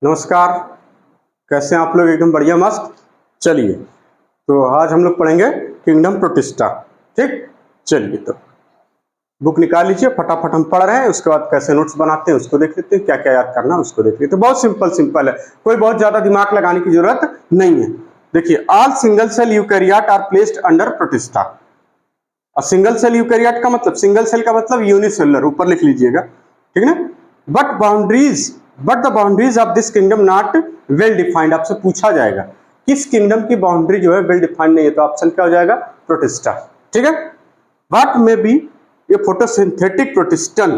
नमस्कार। कैसे हैं आप लोग? एकदम बढ़िया, मस्त। चलिए, तो आज हम लोग पढ़ेंगे किंगडम प्रोटिस्टा। ठीक, चलिए तो बुक निकाल लीजिए, फटाफट हम पढ़ रहे हैं। उसके बाद कैसे नोट्स बनाते हैं उसको देख लेते हैं, क्या क्या याद करना है उसको देख लेते हैं। बहुत सिंपल है, कोई बहुत ज्यादा दिमाग लगाने की जरूरत नहीं है। देखिए, all single cell eukaryote are placed under Protista. और सिंगल सेल यूकैरियोट का मतलब, सिंगल सेल का मतलब यूनिसेलुलर, ऊपर लिख लीजिएगा, ठीक है ना। But the boundaries of this kingdom not well defined. आपसे पूछा जाएगा किस किंगडम की बाउंड्री जो है वेल डिफाइंड नहीं है, तो ऑप्शन क्या हो जाएगा? प्रोटिस्टा। ठीक है। What may be a photosynthetic protistan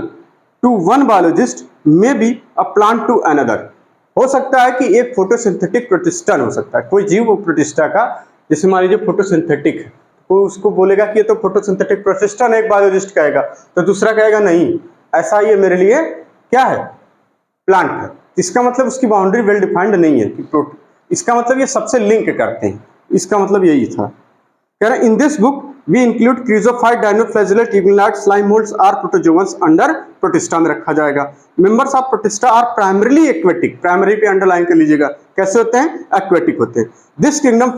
to one biologist may be a plant to another. हो सकता है कि एक फोटोसिंथेटिक प्रोटिस्टन हो सकता है, कोई जीव वो प्रोटिस्टा का, जैसे मान लीजिए फोटोसिंथेटिक है, तो उसको बोलेगा कि ये तो फोटोसिंथेटिक प्रोटिस्टन, एक बायोलॉजिस्ट कहेगा, तो दूसरा कहेगा नहीं, ऐसा ये मेरे लिए क्या है, प्लांट है। इसका मतलब उसकी बाउंड्री वेल डिफाइंड नहीं है कि इसका मतलब ये सबसे लिंक करते हैं, इसका मतलब यही था। कह रहे in this book we include chrysophyte, dinoflagellate, euglenoid, slime moulds are protozoans under Protista में रखा जाएगा। Members of Protista are primarily aquatic. Primary पे अंडरलाइन कर लीजिएगा, कैसे होते हैं? एक्वेटिक होते हैं। This kingdom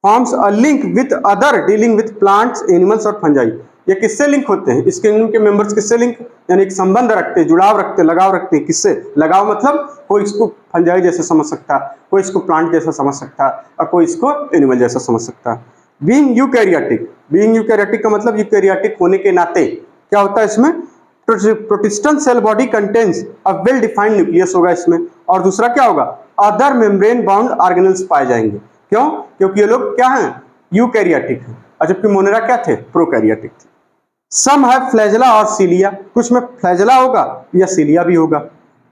forms a link with other dealing with plants, animals और फंजाई। ये किससे लिंक होते हैं? इस किंगडम के मेंबर्स किससे लिंक, यानी एक संबंध रखते हैं, जुड़ाव रखते हैं, लगाव रखते हैं। किससे लगाव? मतलब कोई इसको फंजाई जैसा समझ सकता है, कोई इसको प्लांट जैसा समझ सकता है, और कोई इसको एनिमल जैसा समझ सकता है। बीइंग यूकैरियोटिक का मतलब यूकैरियोटिक होने के नाते क्या होता है इसमें? Protistan cell body contains a well defined nucleus होगा इसमें, और दूसरा क्या होगा? अदर मेम्ब्रेन बाउंड ऑर्गेनेल्स पाए जाएंगे। क्यों? क्योंकि ये लोग क्या हैं? यूकैरियोटिक हैं, और जबकि मोनेरा क्या थे? प्रोकैरियोटिक थे। सम है फ्लैजेला और सीलिया, कुछ में फ्लैजेला होगा या सीलिया भी होगा।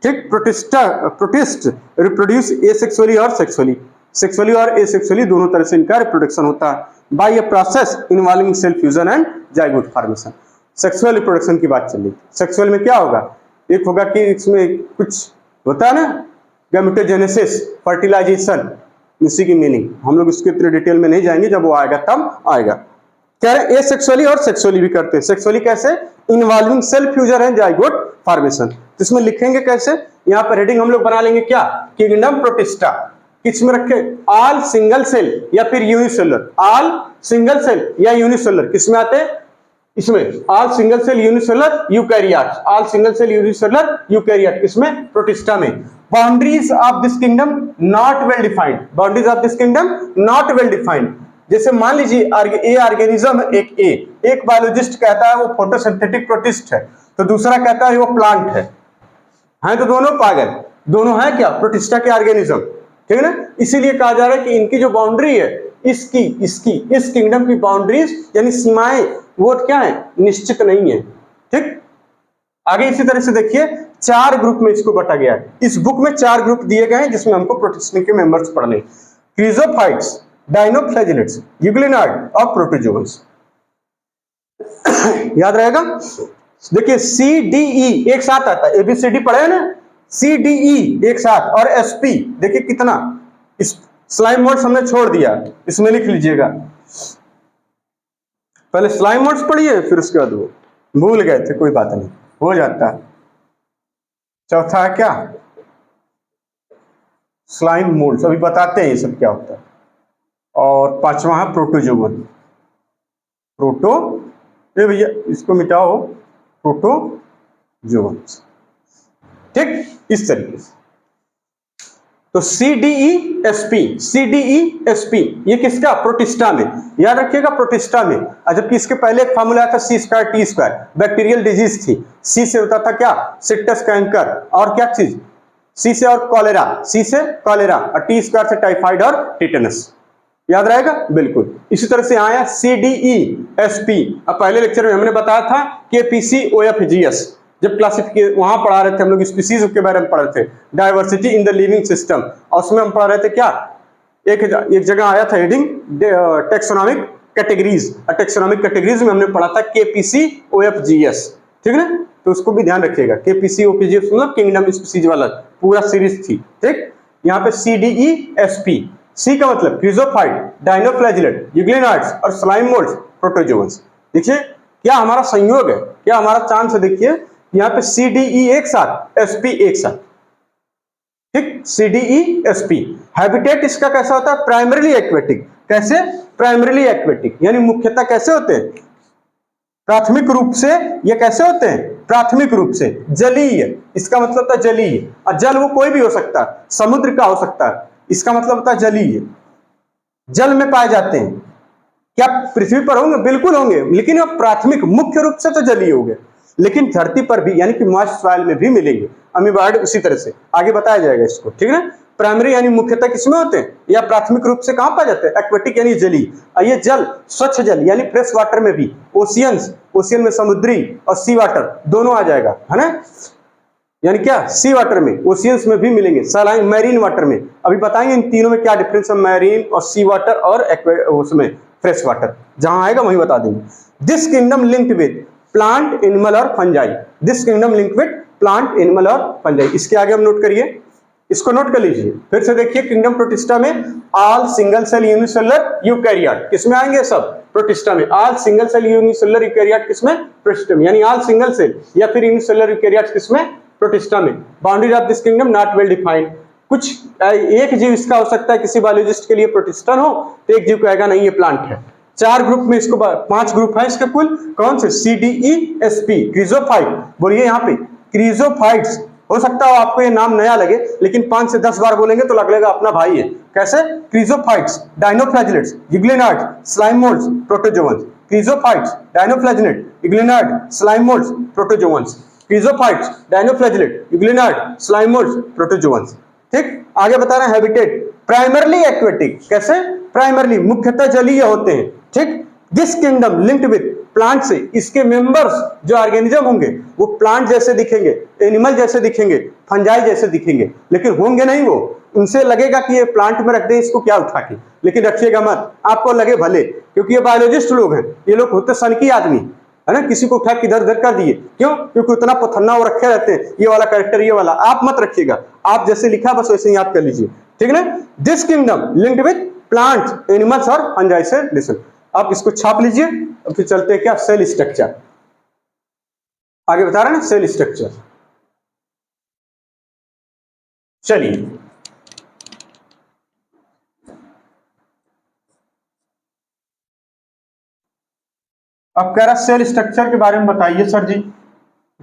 ठीक। प्रोटिस्ट रिप्रोड्यूस एसेक्सुअली और सेक्सुअली, सेक्सुअली और एसेक्सुअली दोनों तरह से इनका रिप्रोडक्शन होता है by a process involving cell fusion and zygote formation. Sexual reproduction की बात चल रही। सेक्सुअल में क्या होगा? एक होगा कि इसमें कुछ होता है ना, गैमेटोजेनेसिस, फर्टिलाइजेशन, इसी की मीनिंग। हम लोग इसके इतने डिटेल में नहीं जाएंगे, जब वो आएगा तब आएगा। कह रहे एसेक्सुअली और सेक्सुअली भी करते हैं। सेक्सुअली कैसे? Involving cell fusion and zygote formation. तो इसमें लिखेंगे कैसे? यहाँ पर हेडिंग हम लोग बना लेंगे क्या? Kingdom Protista. किसमें रखे? ऑल सिंगल सेल या फिर यूनिसेलुलर। ऑल सिंगल सेल या यूनिसेलुलर किसमें आते हैं? इसमें all single cell unicellular eukaryote, all single cell unicellular eukaryote किसमें? प्रोटिस्टा में। Boundaries of this kingdom not well defined. Boundaries of this kingdom not well defined. जैसे मान लीजिए ए ऑर्गेनिज्म, एक बायोलॉजिस्ट कहता है वो फोटोसिंथेटिक प्रोटिस्ट है, तो दूसरा कहता है वो प्लांट है तो दोनों पागल, दोनों है क्या? प्रोटिस्टा के ऑर्गेनिज्म। ठीक है ना। इसीलिए कहा जा रहा है कि इनकी जो बाउंड्री है, इस किंगडम की बाउंड्रीज यानी सीमाएं, वो क्या है? निश्चित नहीं है। ठीक। आगे इसी तरह से देखिए, 4 ग्रुप में इसको बांटा गया है। इस बुक में 4 ग्रुप दिए गए हैं जिसमें हमको प्रोटिस्टा के मेंबर्स पढ़ने। क्रिजोफाइट्स, डायनोफ्लैजिलेट्स, यूग्लिनाइड और प्रोटोजोअन्स। याद रहेगा। देखिए सी डी ई एक साथ आता है, एबीसीडी पढ़े हैं ना, सी डी ई एक साथ, और एसपी देखिए कितना। इस स्लाइम मोड्स हमने छोड़ दिया, इसमें लिख लीजिएगा। पहले स्लाइम मोड्स पढ़िए, फिर उसके बाद वो भूल गए थे, कोई बात नहीं, हो जाता है। चौथा है क्या? स्लाइम मोड्स, अभी बताते हैं ये सब क्या होता है। और 5वां है प्रोटोजोवन। ये भैया इसको मिटाओ, प्रोटोजोअन्स। ठीक, इस तरीके से। तो CDESP ये किसका? प्रोटिस्टा में। याद रखिएगा प्रोटिस्टा में। जबकि इसके पहले एक फार्मूला था C²T², बैक्टीरियल डिजीज थी। सी से होता था क्या? सिट्टस कैंकर, और क्या चीज? सी से और कॉलेरा, और T² से टाइफाइड और टिटेनस। याद रहेगा बिल्कुल। इसी तरह से आया CDESP। अब पहले लेक्चर में हमने बताया था KPCOFGS, जब क्लासिफिकेशन वहां पढ़ा रहे थे हम लोग, स्पीसीज के बारे में पढ़ रहे थे, diversity in the living system, और उसमें हम पढ़ रहे थे क्या? एक जगह आया था हेडिंग टेक्सोनॉमिक कैटेगरीज, और टेक्सोनॉमिक कैटेगरीज में हमने पढ़ा था KPCOFGS। ठीक है ना। तो उसको भी ध्यान रखिएगा। KPCOFGS मतलब किंगडम स्पीसीज वाला पूरा सीरीज थी। ठीक। यहाँ पे CDESP, सी का मतलब क्रिजोफाइट, डायनोफ्लैजिलेट, यूग्लिनाइड्स और स्लाइम मोल्ड्स, प्रोटोजोअन्स। देखिए क्या हमारा संयोग है, क्या हमारा चांस है। देखिए यहाँ पे CDE एक साथ, SP एक साथ। ठीक, CDESP। हैबिटेट इसका कैसा होता है, प्राइमरीली एक्वेटिक। कैसे, प्राइमरीली एक्वेटिक, यानी मुख्यतः कैसे होते हैं, प्राथमिक रूप से। ये कैसे होते हैं, प्राथमिक रूप से जलीय, इसका मतलब होता है जलीय। और जल वो कोई भी हो सकता है, समुद्र का हो सकता है, इसका मतलब होता है जलीय, जल में पाए जाते हैं। क्या पृथ्वी पर होंगे, बिल्कुल होंगे, लेकिन वो प्राथमिक मुख्य रूप से तो जलीय हो गए, लेकिन धरती पर भी यानी कि मॉइस्ट सॉइल में भी मिलेंगे। अमीबाइड उसी तरह से आगे बताया जाएगा इसको, ठीक है ना। प्राइमरी यानी मुख्यतः किसमें होते हैं, या प्राथमिक रूप से कहां पाए जाते हैं, एक्वेटिक यानी जलीय। और ये जल स्वच्छ जल यानी फ्रेश वाटर में भी, ओशियंस, ओशियन में समुद्री, और सी वाटर दोनों आ जाएगा, है ना। यानी क्या, सी वाटर में, ओशियंस में भी मिलेंगे, सलाइन मैरीन वाटर में। अभी बताएंगे इन तीनों में क्या डिफरेंस है, मैरीन और सी वाटर और उसमें फ्रेश वाटर, जहां आएगा वहीं बता देंगे। This kingdom linked with plant, animal और fungi. This kingdom linked with plant, animal और फंजाई। इसके आगे हम नोट करिए, इसको नोट कर लीजिए फिर से देखिए। किंगडम प्रोटिस्टा में all single cell unicellular eukaryote, किसमें आएंगे सब, प्रोटिस्टा में। All single cell unicellular eukaryote किसमें, प्रोटिस्टा में, यानी ऑल सिंगल सेल या फिर यूनिसेलुलर यूकैरियोट किसमें, प्रोटिस्टा में। Boundaries of this kingdom not well defined. कुछ एक जीव इसका हो सकता है, किसी बायोलॉजिस्ट के लिए प्रोटिस्टन हो, तो एक जीव कहेगा नहीं ये प्लांट है। 4 ग्रुप में इसको, 5 ग्रुप है इसके कुल, कौन से, CDESP, क्रिजोफाइट। बोलिए यहाँ पे क्रिजोफाइट्स। हो सकता है आपको ये नाम नया लगे, लेकिन 5 से 10 बार बोलेंगे तो लगेगा अपना भाई है। कैसे, chrysophytes, dinoflagellates, euglenoid, slime moulds, protozoans. Chrysophytes, dinoflagellate, euglenoid, slime moulds, protozoans. Chrysophytes, dinoflagellate, euglenoid, slime moulds, protozoans. ठीक, आगे बता रहे हैं हैबिटेट प्राइमरली एक्वेटिक। कैसे, प्राइमरली मुख्यतः जलीय होते हैं। ठीक, this kingdom linked with plant से, इसके मेंबर्स जो ऑर्गेनिज्म होंगे वो प्लांट जैसे दिखेंगे, एनिमल जैसे दिखेंगे, फंजाई जैसे दिखेंगे, लेकिन होंगे नहीं वो। उनसे लगेगा कि ये प्लांट में रख दें इसको क्या उठा के, लेकिन रखिएगा मत, आपको लगे भले, क्योंकि ये बायोलॉजिस्ट लोग हैं, ये लोग होते सनकी आदमी, है ना। किसी को उठा के इधर उधर कर दिए, क्यों, क्योंकि उतना पथन्ना वो रखे रहते हैं, ये वाला कैरेक्टर, ये वाला आप मत रखिएगा, आप जैसे लिखा बस वैसे ही याद कर लीजिए, ठीक है ना। This kingdom linked with plants, animals और फंजाई से रिलेशन। आप इसको छाप लीजिए। अब फिर चलते हैं क्या, सेल स्ट्रक्चर। आगे बता रहे हैं ना सेल स्ट्रक्चर। चलिए, अब कह रहा सेल स्ट्रक्चर के बारे में बताइए सर जी।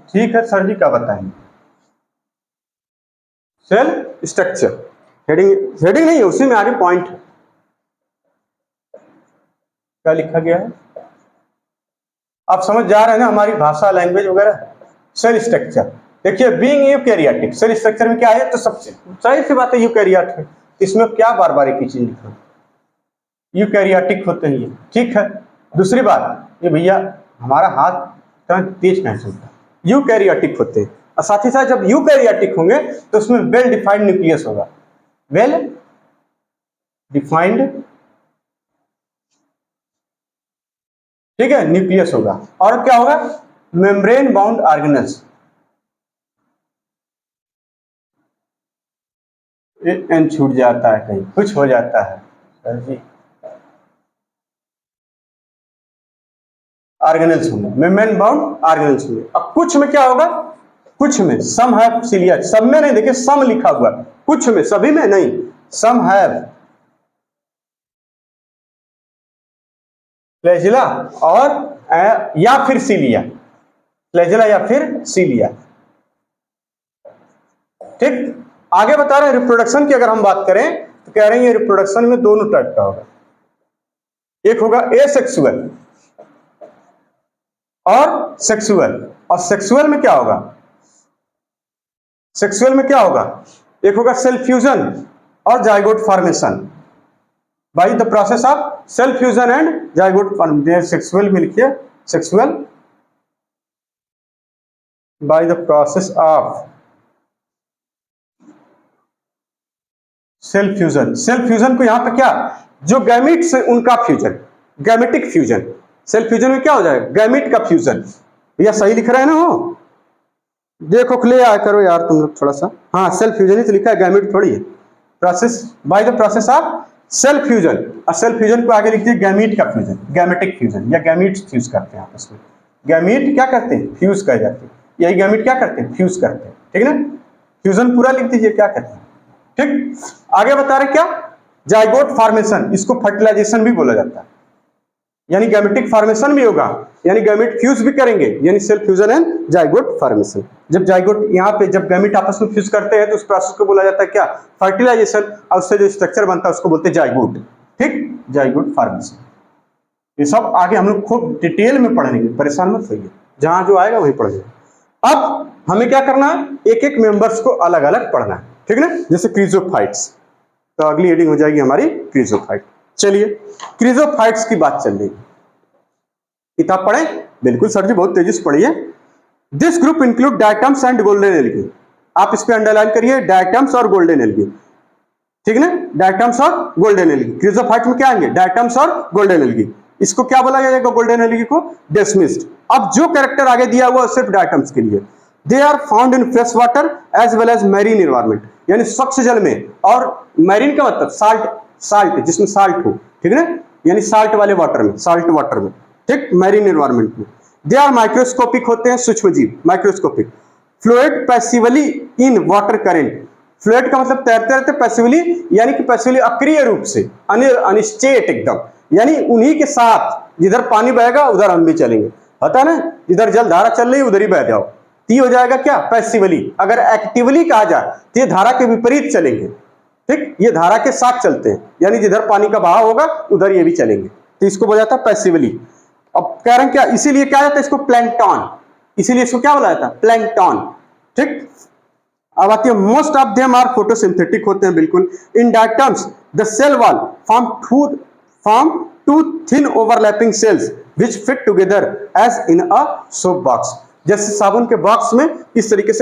ठीक है सर जी, क्या बताएंगे, सेल स्ट्रक्चर। हेडिंग नहीं है, उसी में आगे पॉइंट है, क्या लिखा गया है, आप समझ जा रहे हैं ना, हमारी भाषा, लैंग्वेज वगैरह। सेल स्ट्रक्चर देखिए, बीइंग यूकैरियोटिक, सेल स्ट्रक्चर में क्या है, तो सबसे सही सी बात है यूकैरियोट है, इसमें क्या बार बार एक ही चीज लिखना, यूकैरियोटिक होते हैं ये, ठीक है। दूसरी बात, ये भैया हमारा हाथ इतना तेज कैसे चलता है, यूकैरियोटिक होते हैं। और साथ ही साथ जब यूकैरियोटिक होंगे तो उसमें वेल डिफाइंड न्यूक्लियस होगा, वेल डिफाइंड, ठीक है, न्यूक्लियस होगा। और क्या होगा, मेम्ब्रेन बाउंड ऑर्गेनेल्स, एन छूट जाता है कहीं, कुछ हो जाता है सर जी, ऑर्गेनेल्स होंगे, मेम्ब्रेन बाउंड ऑर्गेनेल्स होंगे। अब कुछ में क्या होगा, कुछ में सम हैव सिलिया, सब में नहीं, देखिए सम लिखा हुआ, कुछ में, सभी में नहीं, सम हैव फ्लैजिला और या फिर सीलिया, फ्लैजिला या फिर सीलिया। ठीक, आगे बता रहे हैं रिप्रोडक्शन की अगर हम बात करें तो कह रहे हैं रिप्रोडक्शन में दोनों टाइप का होगा, एक होगा एसेक्सुअल और सेक्सुअल। और सेक्सुअल में क्या होगा, सेक्सुअल में क्या होगा, एक होगा सेल फ्यूजन और zygote formation, by the process of cell fusion and zygote formation. Sexual में लिखिए, sexual by the process of cell fusion. Cell fusion को यहां पे क्या, जो गैमीट से उनका fusion, gametic fusion. Cell fusion में क्या हो जाएगा, गैमीट का फ्यूजन। भैया सही लिख रहे हैं ना, हो देखो ले आया करो यार तुम लोग थोड़ा सा, हाँ सेल फ्यूजन ही तो लिखा है, गैमीट थोड़ी है। Process by the process of cell fusion, और सेल फ्यूजन को आगे लिखिए गैमीट का फ्यूजन, गैमेटिक फ्यूजन, या गैमीट फ्यूज करते हैं आपस में। गैमीट क्या करते हैं, फ्यूज कर जाते हैं, यही गैमीट क्या करते हैं, फ्यूज करते हैं, ठीक है ना। फ्यूजन पूरा लिख दीजिए, क्या करते हैं, ठीक, आगे बता रहे क्या, जाइगोट फॉर्मेशन, इसको फर्टिलाइजेशन भी बोला जाता है, यानी गैमेटिक फॉर्मेशन भी होगा, यानी गैमेट फ्यूज भी करेंगे, यानी cell fusion and zygote formation. जब जाइगोट यहाँ पे जब गैमेट आपस में फ्यूज करते हैं तो उस प्रोसेस को बोला जाता है क्या, फर्टिलाइजेशन, और उससे जो स्ट्रक्चर बनता है उसको बोलते हैं जाइगोट। ठीक, जाइगोट फॉर्मेशन। ये सब आगे हम लोग खूब डिटेल में पढ़ेंगे, परेशान मत होइए, जहां जो आएगा वहीं पढ़ेंगे। अब हमें क्या करना है, एक एक मेंबर्स को अलग अलग पढ़ना है, ठीक ना, जैसे क्रीजोफाइट्स, तो अगली हेडिंग हो जाएगी हमारी क्रीजोफाइट। चलिए क्रीजोफाइट्स की बात चल रही, किताब पढ़े, बिल्कुल सर जी बहुत तेजी से पढ़िए। This group include diatoms and golden algae, आप इस पे अंडरलाइन करिए, डायटम्स और गोल्डन एल्गी, ठीक ना, डायटम्स और गोल्डन एल्गी। क्रीजोफाइट में क्या आएंगे, डायटम्स और गोल्डन एल्गी। इसको क्या बोला जाएगा, गोल्डन एल्गी को डेस्मिस्ड। अब जो कैरेक्टर आगे दिया हुआ सिर्फ डायटम्स के लिए, they are found in fresh water as well as marine environment, यानी स्वच्छ जल में, और मैरीन का मतलब साल्ट, साल्ट जिसमें साल्ट हो, ठीक ना, यानी साल्ट वाले वाटर में, साल्ट वाटर में, ठीक, मैरीन एनवायरमेंट में। दे आर माइक्रोस्कोपिक होते हैं, सूक्ष्म जीव, microscopic. Float passively in water current, float का मतलब तैरते रहते, पैसिवली यानी कि पैसिवली अक्रिय रूप से, अनिश्चेत एकदम, यानी उन्हीं के साथ, जिधर पानी बहेगा उधर हम भी चलेंगे, पता है ना, जिधर जल धारा चल रही उधर ही बह जाओ, ती हो जाएगा क्या, पैसिवली। अगर एक्टिवली कहा जाए तो ये धारा के विपरीत चलेंगे, ठीक, ये धारा के साथ चलते हैं, यानी जिधर पानी का बहाव होगा उधर ये भी चलेंगे, तो इसको बोला जाता है पैसिवली। अब कह रहे हैं क्या, इसीलिए क्या जाता है इसको प्लैंकटन, इसीलिए इसको क्या बोला जाता है, प्लैंकटन, ठीक। अब आती है, most of them are photosynthetic होते हैं, बिल्कुल। In diatoms the cell wall form two thin overlapping cells which fit together as in a soap box, जैसे साबुन के बॉक्स में इस तरीके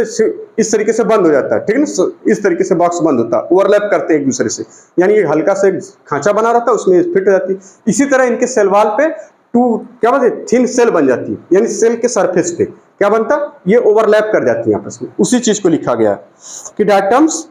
से बंद हो जाता है, ठीक है ना, इस तरीके से बॉक्स बंद होता है, ओवरलैप करते हैं एक दूसरे से, यानी ये हल्का से खांचा बना रहता है उसमें फिट हो जाती है। इसी तरह इनके सेल वॉल पे क्या बोलते हैं, थिन सेल बन जाती है, यानी सेल के सरफेस पे क्या बनता, ये ओवरलैप कर जाती है आपस में, उसी चीज को लिखा गया है कि डायटम्स,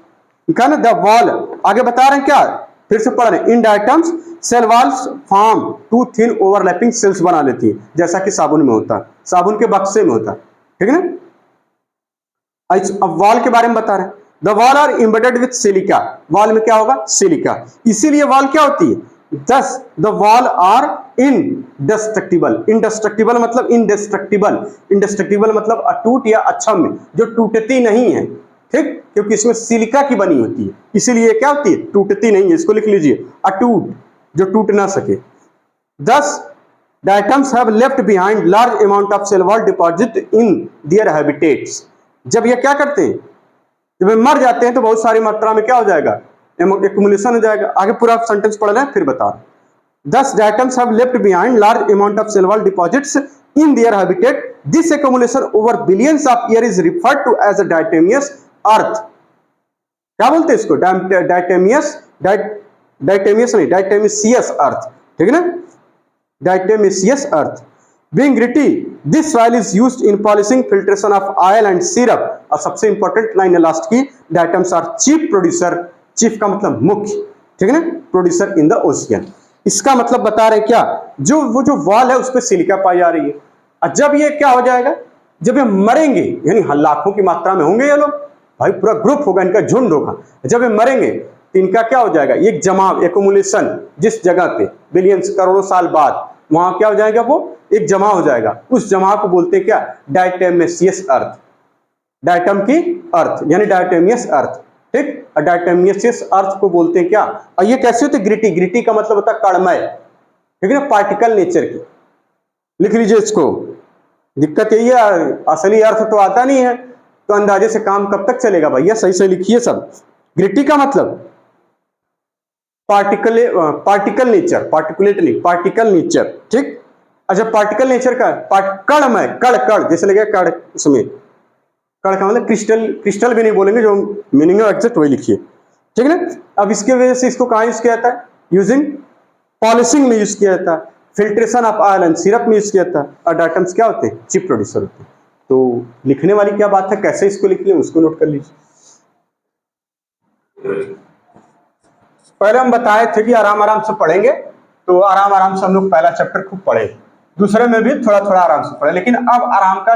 लिखा ना, द वॉल, आगे बता रहे हैं क्या, फिर से पढ़ रहे हैं, in diatoms cell walls form two thin overlapping cells बना लेती है, जैसा कि साबुन में होता है, साबुन के बक्से में होता है, ठीक है ना। अब वॉल के बारे में बता रहे हैं, the wall are embedded with silica, wall में क्या होगा, सिलिका, इसीलिए वॉल क्या होती है, thus the wall are indestructible, indestructible मतलब indestructible, indestructible मतलब अटूट या अक्षम्य, जो टूटती नहीं है, ठीक, क्योंकि इसमें सिलिका की बनी होती है, इसीलिए क्या होती है, टूटती नहीं है, इसको लिख लीजिए, अटूट, जो टूट ना सके। Thus diatoms have left behind large amount of cell wall deposit in their habitats, जब ये क्या करते हैं, जब मर जाते हैं तो बहुत सारी मात्रा में क्या हो जाएगा, एक्युमुलेशन हो जाएगा। आगे पूरा सेंटेंस पढ़ रहे हैं फिर बता रहे, thus diatoms have left behind large amount of cell wall deposits in their habitat, this accumulation over billions of year is referred to as a diatomaceous earth, क्या बोलते हैं इसको, डायटेमियस नहीं, डायटेमिसियस अर्थ, ठीक है ना, डायटेमिसियस अर्थ। Being gritty, this soil is used in polishing, filtration of oil and syrup, और सबसे इंपॉर्टेंट लाइन है लास्ट की, diatoms are chief producer, chief का मतलब मुख्य, ठीक है ना, प्रोड्यूसर इन द ओशियन। इसका मतलब बता रहे क्या, वो जो वॉल है उस पर सिलिका पाई जा रही है, और जब ये क्या हो जाएगा, जब ये मरेंगे, यानी लाखों की मात्रा में होंगे ये लोग, भाई पूरा ग्रुप होगा, इनका झुंड होगा, जब ये मरेंगे तो इनका क्या हो जाएगा, एक जमाव, एक्युमुलेशन, जिस जगह पे बिलियंस करोड़ों साल बाद वहां क्या हो जाएगा, वो एक जमा हो जाएगा, उस जमा को बोलते हैं क्या, डायटेमियस अर्थ, डायटम की अर्थ यानी डायटेमियस अर्थ, ठीक, डायटेमियस अर्थ को बोलते हैं क्या, और ये कैसे होते, ग्रिटी, ग्रिटी का मतलब होता है कणमय, ठीक है ना, पार्टिकल नेचर की, लिख लीजिए इसको। दिक्कत यही है, असली अर्थ तो आता नहीं है, तो अंदाजे से काम कब तक चलेगा भैया, सही से लिखिए सब। ग्रिटी का मतलब पार्टिकल नेचर, पार्टिकुलेट नहीं, पार्टिकल नेचर, ठीक। अच्छा, पार्टिकल नेचर का कणमय, कण जैसे लगेगा कण, उसमें कण का मतलब क्रिस्टल भी नहीं बोलेंगे, जो मीनिंग है एग्जैक्ट वही लिखिए, ठीक है ना। अब इसके वजह से इसको कहां यूज किया जाता है, यूजिंग पॉलिशिंग में यूज किया जाता है, filtration of oil and syrup में यूज किया जाता है, और डायटम्स क्या होते हैं, चीफ प्रोड्यूसर होते हैं। तो लिखने वाली क्या बात है, कैसे इसको लिख लें उसको नोट कर लीजिए। पहले हम बताए थे कि आराम आराम से पढ़ेंगे, तो आराम आराम से हम लोग पहला चैप्टर खूब पढ़े, दूसरे में भी थोड़ा थोड़ा आराम से पढ़े, लेकिन अब आराम का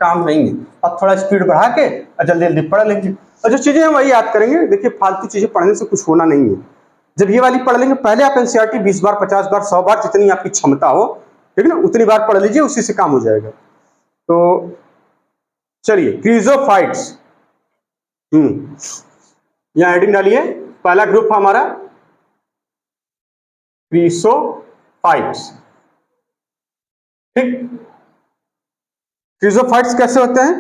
काम नहीं है। अब थोड़ा स्पीड बढ़ा के और जल्दी जल्दी पढ़ लेंगे, और जो चीजें हम वही याद करेंगे। देखिए फालतू चीजें पढ़ने से कुछ होना नहीं है। जब ये वाली पढ़ लेंगे, पहले आप एनसीईआरटी 20 बार 50 बार 100 बार जितनी आपकी क्षमता हो, ठीक है ना, उतनी बार पढ़ लीजिए, उसी से काम हो जाएगा। तो चलिए क्रीजोफाइट्स, यहां हेडिंग डालिए, पहला ग्रुप हमारा क्रीजोफाइट्स। ठीक, क्रीजोफाइट्स कैसे होते हैं?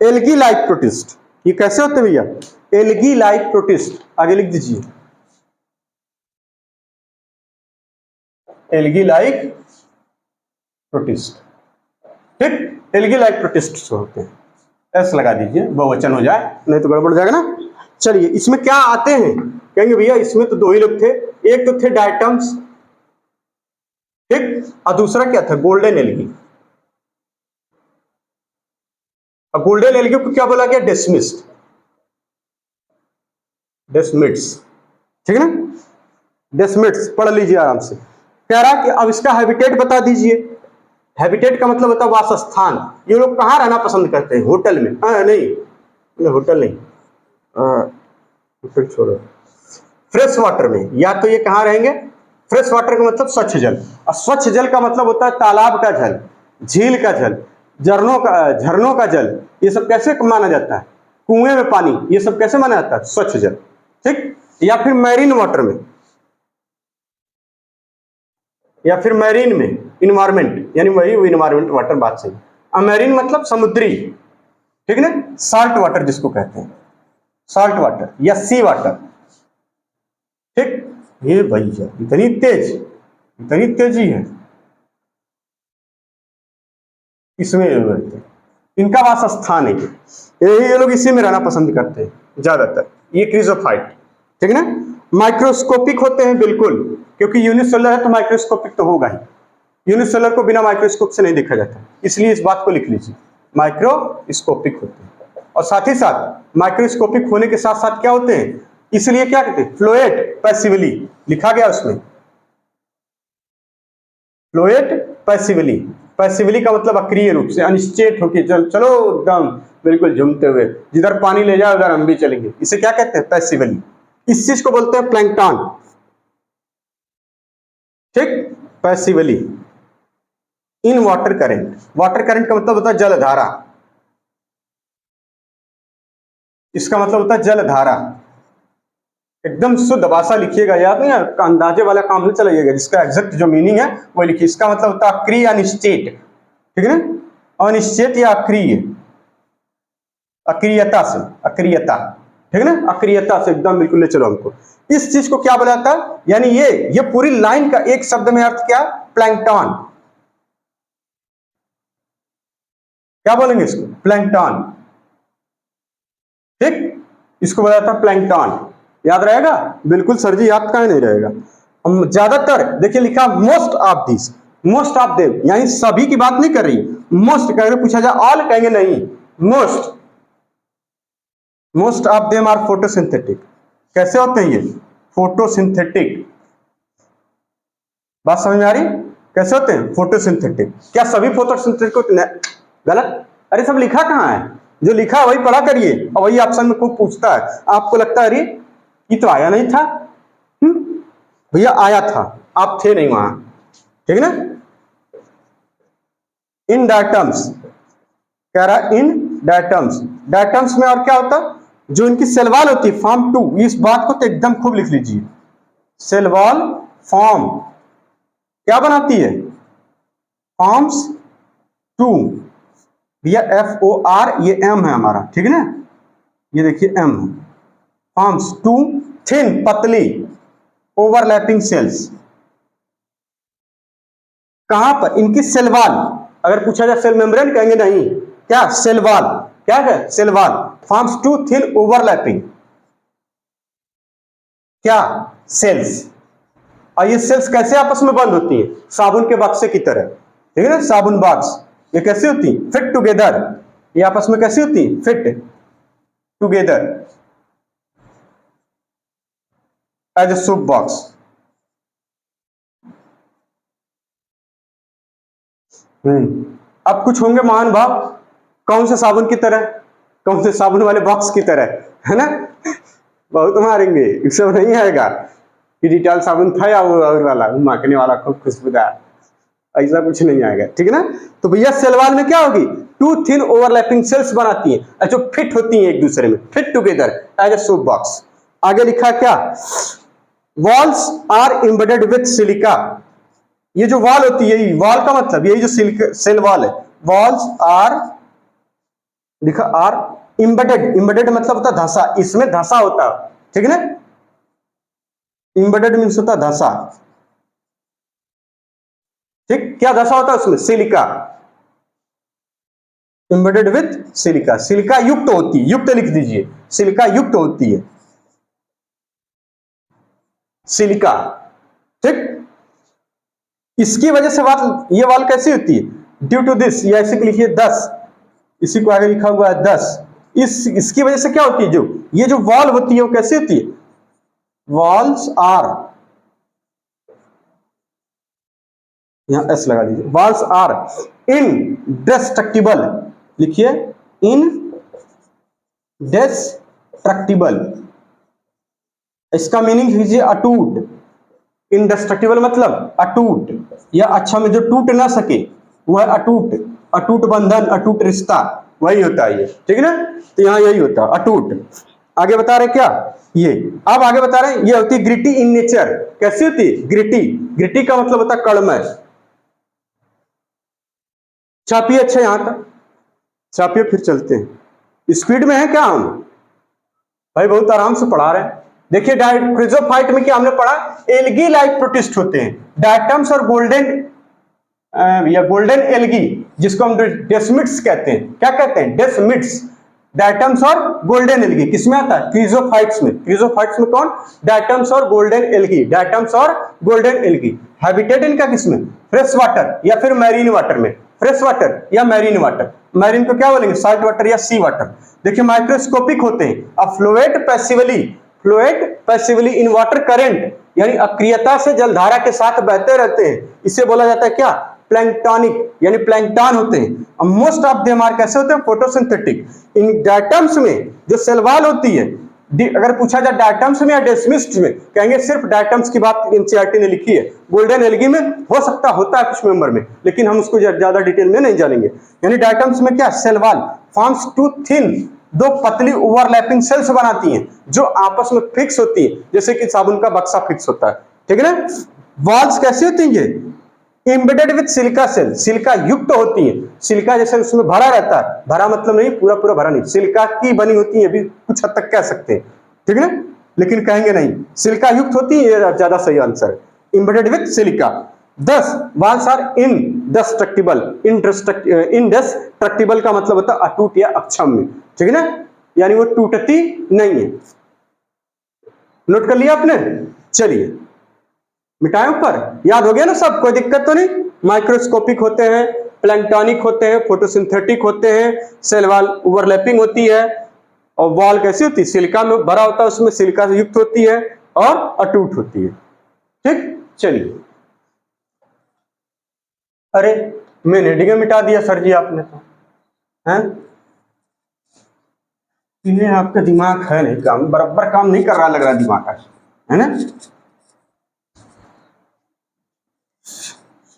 Algae like protist. ये कैसे होते हैं भैया? Algae like protist. आगे लिख दीजिए, एल्गी लाइक प्रोटिस्ट। ठीक, एल्गी लाइक प्रोटिस्ट होते हैं। एस लगा दीजिए, बहुवचन हो जाए, नहीं तो गड़बड़ जाएगा ना। चलिए इसमें क्या आते हैं? कहेंगे भैया इसमें तो दो ही लोग थे, एक तो थे डायटम्स, ठीक, और दूसरा क्या था? Golden algae. और गोल्डन एल्गी को क्या बोला गया? डेस्मिस्ट, डेस्मिट्स, ठीक है ना, डेस्मिट्स। पढ़ लीजिए आराम से। कह रहा कि अब इसका हैबिटेट बता दीजिए। हैबिटेट का मतलब होता है वासस्थान। ये लोग कहाँ रहना पसंद करते हैं? होटल में? नहीं, होटल नहीं, होटल छोड़ो, फ्रेश वाटर में। या तो ये कहाँ रहेंगे? फ्रेश वाटर का मतलब स्वच्छ जल, और स्वच्छ जल का मतलब होता है तालाब का जल, झील का जल, झरनों का जल। ये सब कैसे माना जाता है? कुएं में पानी, ये सब कैसे माना जाता है? स्वच्छ जल। ठीक, या फिर मैरीन वाटर में, या फिर मैरीन में, इन्वायरमेंट, यानी वही इन्वायरमेंट वाटर, बात सही। मैरीन मतलब समुद्री, ठीक है ना, साल्ट वाटर जिसको कहते हैं, साल्ट वाटर या सी वाटर। ठीक, ये भैया इतनी तेजी है इसमें, इनका वासस्थान है, ये लोग इसी में रहना पसंद करते हैं ज्यादातर, ये क्रीजोफाइट। ठीक है ना, माइक्रोस्कोपिक होते हैं बिल्कुल, क्योंकि यूनिसेलुलर है तो माइक्रोस्कोपिक तो होगा ही। यूनिसेलुलर को बिना माइक्रोस्कोप से नहीं देखा जाता, इसलिए इस बात को लिख लीजिए, माइक्रोस्कोपिक होते हैं। और साथ ही साथ माइक्रोस्कोपिक होने के साथ साथ क्या होते हैं? इसलिए क्या कहते हैं? फ्लोएट पैसिवली, लिखा गया उसमें, फ्लोएट पैसिवली। पैसिवली का मतलब अक्रिय रूप से, अनिश्चेत होकर चलो एकदम बिल्कुल झूमते हुए, जिधर पानी ले जाए उधर हम भी चलेंगे, इसे क्या कहते हैं? पैसिवली। इस चीज को बोलते हैं प्लैंकटन। ठीक, passively. In water current, water current का मतलब होता है जलधारा, इसका मतलब होता है जलधारा। एकदम शुद्ध भाषा लिखिएगा, याद नहीं है, अंदाजे वाला काम नहीं चलाइएगा, जिसका एग्जैक्ट जो मीनिंग है वो लिखिए। इसका मतलब होता है अक्रिय, अनिश्चित, ठीक है ना, अनिश्चित या अक्रिय, अक्रियता से, अक्रियता, ठीक है ना, अक्रियता से एकदम बिल्कुल ले चलो हमको। इस चीज को क्या बोला था? यानी ये पूरी लाइन का एक शब्द में अर्थ क्या? प्लैंकटन। क्या बोलेंगे इसको? प्लैंकटन। ठीक, इसको बोला जाता है प्लैंकटन। याद रहेगा? बिल्कुल सर जी, याद कहाँ नहीं रहेगा। हम ज्यादातर देखिए लिखा most of this, most of them, यानी सभी की बात नहीं कर रही, मोस्ट कहेंगे, पूछा जाए ऑल कहेंगे नहीं, most, most of them are photosynthetic. कैसे होते हैं ये? फोटोसिंथेटिक। बात समझ में आ रही? कैसे होते हैं? फोटोसिंथेटिक। क्या सभी फोटोसिंथेटिक होते हैं? गलत। अरे सब लिखा कहाँ है? जो लिखा है वही पढ़ा करिए, और वही ऑप्शन में खूब पूछता है। आपको लगता है अरे ये तो आया नहीं था, भैया आया था, आप थे नहीं वहां, ठीक है ना। इन डायटम्स कह रहा है, इन डायटम्स, डायटम्स में और क्या होता है? जो इनकी सेल वॉल होती है, फॉर्म 2, इस बात को तो एकदम खूब लिख लीजिए। सेल वॉल फॉर्म क्या बनाती है? फॉर्म्स 2, भैया FOR, ये M है हमारा, ठीक है ना, ये देखिए M है। फॉर्म्स 2 थिन, पतली, ओवरलैपिंग सेल्स। कहां पर? इनकी सेल वॉल। अगर पूछा जाए सेल मेम्ब्रेन, कहेंगे नहीं, क्या? Cell wall. क्या है? Cell wall. Forms 2 thin overlapping, क्या? सेल्स। और ये सेल्स कैसे आपस में बंद होती है? साबुन के बक्से की तरह, ठीक है ना, साबुन बॉक्स। ये कैसे होती है? Fit together. ये आपस में कैसे होती है? Fit together as a soup box. अब कुछ होंगे महान भाव, कौन से साबुन की तरह, कौन से साबुन वाले बॉक्स की तरह, है ना। बहुत मारेंगे, सब नहीं आएगा कि डिटॉल साबुन था या वो और वाला माखने वाला खूब खुशबूदार, ऐसा कुछ नहीं आएगा, ठीक है ना। तो भैया सेल वॉल में क्या होगी, टू थिन ओवरलैपिंग सेल्स बनाती हैं जो फिट होती हैं एक दूसरे में, fit together as a soap box. आगे लिखा क्या, walls are embedded with silica. ये जो वॉल होती है, वॉल का मतलब यही जो सेल वॉल है, वॉल्स आर, लिखा आर एम्बेडेड, एम्बेडेड मतलब होता है धंसा, इसमें धंसा होता है, ठीक है ना। एम्बेडेड मीन्स होता है धंसा, ठीक, क्या धंसा होता है उसमें, silica, embedded with silica, silica युक्त होती है, युक्त लिख दीजिए, सिलिका युक्त होती है, सिलिका, ठीक। इसकी वजह से बात, ये वाल कैसी होती है, ड्यू टू दिस, या ऐसे लिखिए 10, इसी को आगे लिखा हुआ है 10, इसकी वजह से क्या होती है, जो ये जो वॉल होती है वो कैसी होती है, वॉल्स आर, यहां एस लगा दीजिए, वॉल्स आर इनडेस्ट्रक्टिबल, लिखिए इनडेस्ट्रक्टिबल, इसका मीनिंग लीजिए अटूट, इनडेस्ट्रक्टिबल मतलब अटूट, या अच्छा में जो टूट ना सके वह अटूट, अटूट बंधन, अटूट रिश्ता, वही होता है ये, ठीक है ना। तो यहां यही होता है अटूट। आगे बता रहे क्या, ये अब आगे बता रहे हैं, ये होती है ग्रिटी इन नेचर, कैसी होती है, ग्रिटी, ग्रिटी का मतलब होता है कड़मय। छापिए, अच्छा यहां तक छापिए, फिर चलते हैं, स्पीड में है क्या हम, भाई बहुत आराम से पढ़ा रहे हैं। देखिए क्रिजोफाइट में क्या हमने पढ़ा, एल्गी लाइक प्रोटिस्ट होते हैं, डायटम्स और गोल्डन या गोल्डन एल्गी, जिसको हम डेस्मिड्स कहते हैं, क्या कहते हैं, डेस्मिड्स, डायटम्स और गोल्डन एल्गी किसमें आता है, क्रिजोफाइट्स में, क्रिजोफाइट्स में कौन, डायटम्स और गोल्डन एल्गी, डायटम्स और गोल्डन एल्गी, हैबिटेट इनका किसमें, फ्रेश वाटर या फिर मैरीन वाटर में, फ्रेश वाटर या मैरीन वाटर, मैरीन को क्या बोलेंगे, साल्ट वाटर या सी वाटर। देखिए माइक्रोस्कोपिक होते हैं, afloat passively, float passively in water current, यानी अक्रियता से जलधारा के साथ बहते रहते हैं, इसे बोला जाता है क्या, प्लैंक्टोनिक, यानी प्लैंक्टन होते हैं। मोस्ट ऑफ देम आर कैसे होते हैं, फोटोसिंथेटिक। इन डायटम्स में जो सेल वॉल होती है, अगर पूछा जाए डायटम्स में या डेस्मिस्ट में, कहेंगे सिर्फ डायटम्स की बात एनसीईआरटी ने लिखी है, गोल्डन एल्गी में हो सकता होता है कुछ मेंबर में, लेकिन हम उसको ज्यादा डिटेल में नहीं जानेंगे। यानी डायटम्स में क्या, cell wall forms two thin, दो पतली ओवरलैपिंग सेल्स बनाती हैं जो आपस में फिक्स होती है, जैसे कि साबुन का बक्सा फिक्स होता है, ठीक है ना। वॉल्स कैसी होती हैं, ये embedded with silica cell, silica युक्त होती है, सिलिका जैसे उसमें भरा रहता है, भरा मतलब नहीं पूरा पूरा भरा नहीं, सिलिका की बनी होती है, भी कुछ हद तक कह सकते हैं, ठीक है ना, लेकिन कहेंगे नहीं, सिलिका युक्त होती है, ये ज्यादा सही आंसर है, embedded with silica. 10 walls are indestructible, indestructible का मतलब होता है अटूट या अक्षम में, ठीक है ना, यानी वो टूटती नहीं है। नोट कर लिया आपने, चलिए मिटाएं ऊपर, याद हो गया ना सब, कोई दिक्कत तो नहीं। माइक्रोस्कोपिक होते हैं, प्लैंक्टोनिक होते हैं, फोटोसिंथेटिक होते हैं, सेल वॉल ओवरलैपिंग होती है, और वॉल कैसी होती है, सिलिका में भरा होता है, उसमें सिलिका से युक्त होती है और अटूट होती है, ठीक। चलिए, अरे मैंने हेडिंग मिटा दिया सर जी आपने तो, हैं, इन्हें आपका दिमाग है नहीं, काम बराबर काम नहीं कर रहा लग रहा दिमाग का, है ना।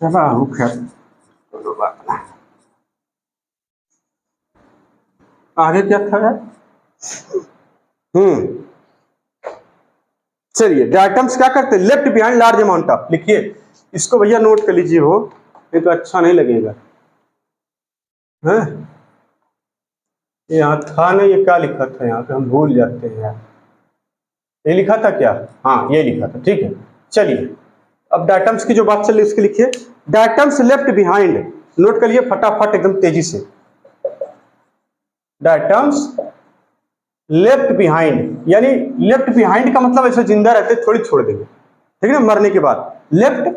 चलो खैर, आगे क्या था यार, चलिए डायटम्स क्या करते हैं, left behind large amount of, लिखिए इसको भैया नोट कर लीजिए हो, ये तो अच्छा नहीं लगेगा, हैं, यहाँ था नहीं, ये क्या लिखा था यहाँ पे, हम भूल जाते हैं यार, ये लिखा था क्या, हाँ ये लिखा था, ठीक है। चलिए अब डायटम्स की जो बात चल रही है उसके लिखिए, डायटम्स लेफ्ट बिहाइंड, नोट करिए फटाफट एकदम तेजी से, डायटम्स लेफ्ट बिहाइंड, यानी लेफ्ट बिहाइंड का मतलब ऐसे जिंदा रहते थोड़ी छोड़ देंगे, ठीक है ना, मरने के बाद, left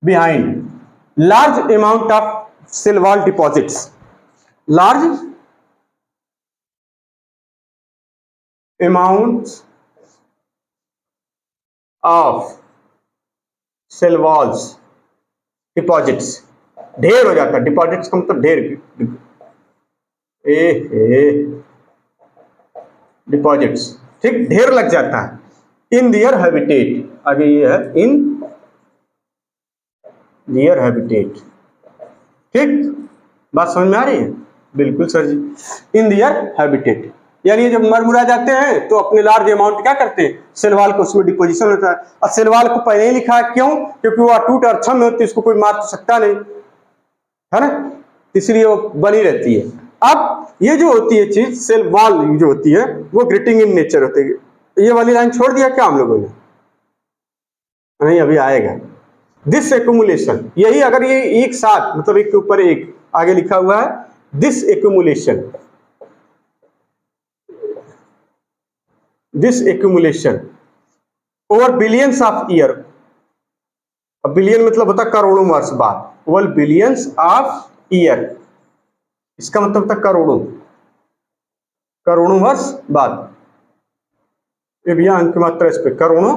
behind large amount of cell wall deposits, large amount of cell walls deposits, ढेर हो जाता है, डिपॉजिट्स का मतलब ढेर, डिपॉजिट्स, ठीक, ढेर लग जाता है इन दियर हैबिटेट, आगे ये है इन दियर हैबिटेट, ठीक, बात समझ में आ रही है? बिल्कुल sir ji, in their habitat, यानी जब मर मुरा जाते हैं तो अपने लार्ज अमाउंट क्या करते हैं, सेलवाल को उसमें डिपोजिशन होता है। और सेलवाल को पहले ही लिखा है, क्यों? क्योंकि वो अटूट और अक्षम में होती है, इसको कोई मार तो सकता नहीं, है ना, इसलिए वो बनी रहती है। अब ये जो होती है चीज सेलवाल जो होती है वो ग्रीटिंग इन नेचर होती है। ये वाली लाइन छोड़ दिया क्या हम लोगों ने? नहीं, अभी आएगा। दिस एक्यूमुलेशन, यही अगर ये एक साथ मतलब एक के ऊपर एक आगे लिखा हुआ है, this accumulation, this accumulation over billions of year, billion मतलब होता है करोड़ों वर्ष बाद, ओवर बिलियंस ऑफ ईयर, इसका मतलब होता है करोड़ों, करोड़ों वर्ष बाद। ये भैया अंक मात्रा इस पे, करोड़ों